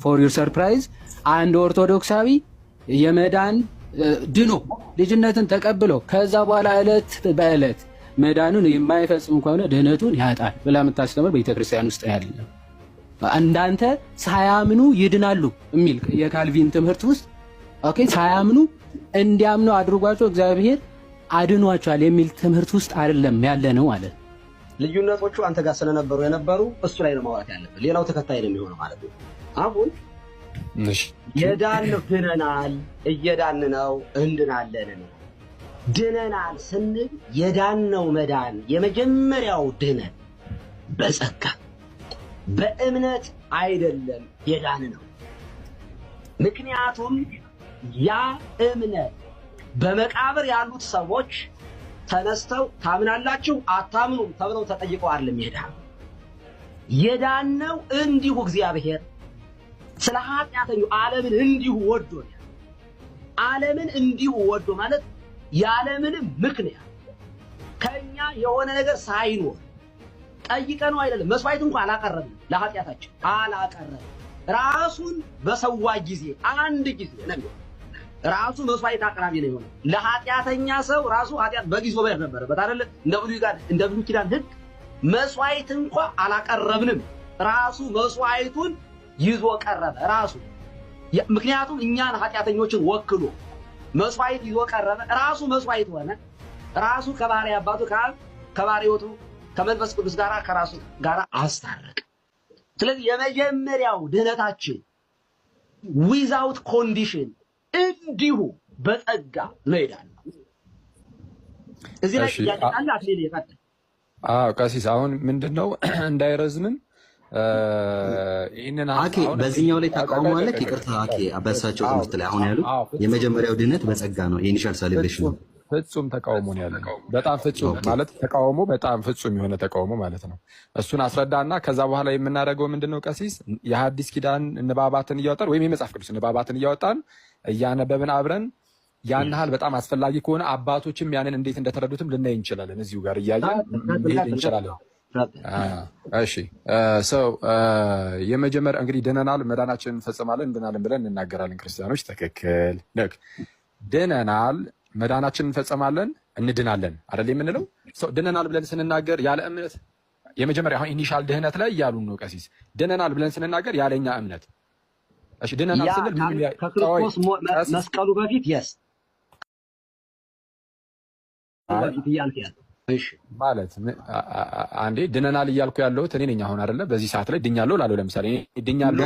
ፎር ዩር ሰርፕራይዝ አንድ ኦርቶዶክሳዊ የመዳን ድኖ ልጅነትን ተቀብሎ ከዛ በኋላ ዕለት በዕለት መዳኑን የማይፈጽም ከሆነ ድህነቱን ያጣል ብላ የምታስተምር ቤተክርስቲያን ውስጥ ያለ እንዳንተ ሳያምኑ ይድናሉ የሚል የካልቪን ትምህርት ውስጥ ኦኬ ሳያምኑ እንዲያምኑ አድርጓቸው እግዚአብሔር አድኗቸዋል የሚል ትምህርት ውስጥ አይደለም ያለ ነው ማለት። ልዩነቶቹ አንተ ጋር ስለነበሩ የነበሩ እሱ ላይ ነው ማውራት ያለብን። ሌላው ተከታይ ነው የሚሆነው ማለት ነው። አሁን የዳነው ድነናል፣ እየዳን ነው፣ እንድናለን ነው። ድነናል ስንል የዳነው መዳን የመጀመሪያው ድነት በጸጋ በእምነት አይደለም የዳን ነው። ምክንያቱም ያ እምነት በመቃብር ያሉት ሰዎች ተነስተው ታምናላችሁ አታምኑም ተብለው ተጠይቀው አይደለም የዳነው እንዲሁ እግዚአብሔር ስለ ኃጢአተኛው ዓለምን እንዲሁ ወዶ ዓለምን እንዲሁ ወዶ ማለት ያለምንም ምክንያት ከኛ የሆነ ነገር ሳይኖር ጠይቀነው አይደለም። መስዋዕት እንኳን አላቀረብንም፣ ለኃጢአታችን አላቀረብንም። ራሱን በሰዋ ጊዜ አንድ ጊዜ ነው ራሱ መስዋዕት አቅራቢ ነው የሆነው። ለኃጢአተኛ ሰው ራሱ ኃጢአት በጊዜ ወበር ነበረበት አይደል? እንደ ብሉይ ኪዳን ሕግ መስዋዕት እንኳን አላቀረብንም። ራሱ መስዋዕቱን ይዞ ቀረበ ራሱ። ምክንያቱም እኛን ኃጢአተኞችን ወክሎ መስዋዕት ይዞ ቀረበ። ራሱ መስዋዕት ሆነ። ራሱ ከባሕርይ አባቱ ከባሕርይ ሕይወቱ ከመንፈስ ቅዱስ ጋር ከራሱ ጋር አስታረቀ። ስለዚህ የመጀመሪያው ድህነታችን ዊዛውት ኮንዲሽን እንዲሁ በጸጋ ነው ይላል። እዚህ ላይ ያቃለ አትሌት ይፈጠር። ቀሲስ አሁን ምንድነው እንዳይረዝምም ይሄንን በዚህኛው ላይ ተቃውሞ አለ። ይቅርታ በእሳቸው ትምህርት ላይ አሁን ያሉት የመጀመሪያው ድህነት በጸጋ ነው፣ የኢኒሻል ሳሊቬሽን ነው። ፍጹም ተቃውሞ ነው ያለው። በጣም ፍጹም ማለት ተቃውሞ በጣም ፍጹም የሆነ ተቃውሞ ማለት ነው። እሱን አስረዳና ከዛ በኋላ የምናደርገው ምንድነው ቀሲስ የሐዲስ ኪዳን ንባባትን እያወጣን ወይም የመጽሐፍ ቅዱስ ንባባትን እያወጣን እያነበብን አብረን ያን ያህል በጣም አስፈላጊ ከሆነ አባቶችም ያንን እንዴት እንደተረዱትም ልናይ እንችላለን። እዚሁ ጋር እያየን መሄድ እንችላለን። እሺ ሰው የመጀመሪያ እንግዲህ ድነናል፣ መዳናችንን እንፈጽማለን፣ እንድናለን ብለን እንናገራለን። ክርስቲያኖች ትክክል ልክ ድነናል፣ መዳናችንን እንፈጽማለን፣ እንድናለን አይደል የምንለው። ሰው ድነናል ብለን ስንናገር ያለ እምነት የመጀመሪያ አሁን ኢኒሻል ድህነት ላይ ያሉን ነው ቀሲስ። ድነናል ብለን ስንናገር ያለኛ እምነት እሺ ድነናል ስንል ከክርስቶስ መስቀሉ በፊት በፊት እያልክ ያለው እሺ ማለት አንዴ ድነናል እያልኩ ያለሁት እኔ ነኝ አሁን አይደለ? በዚህ ሰዓት ላይ ድኛለሁ ላለው ለምሳሌ ድኛለሁ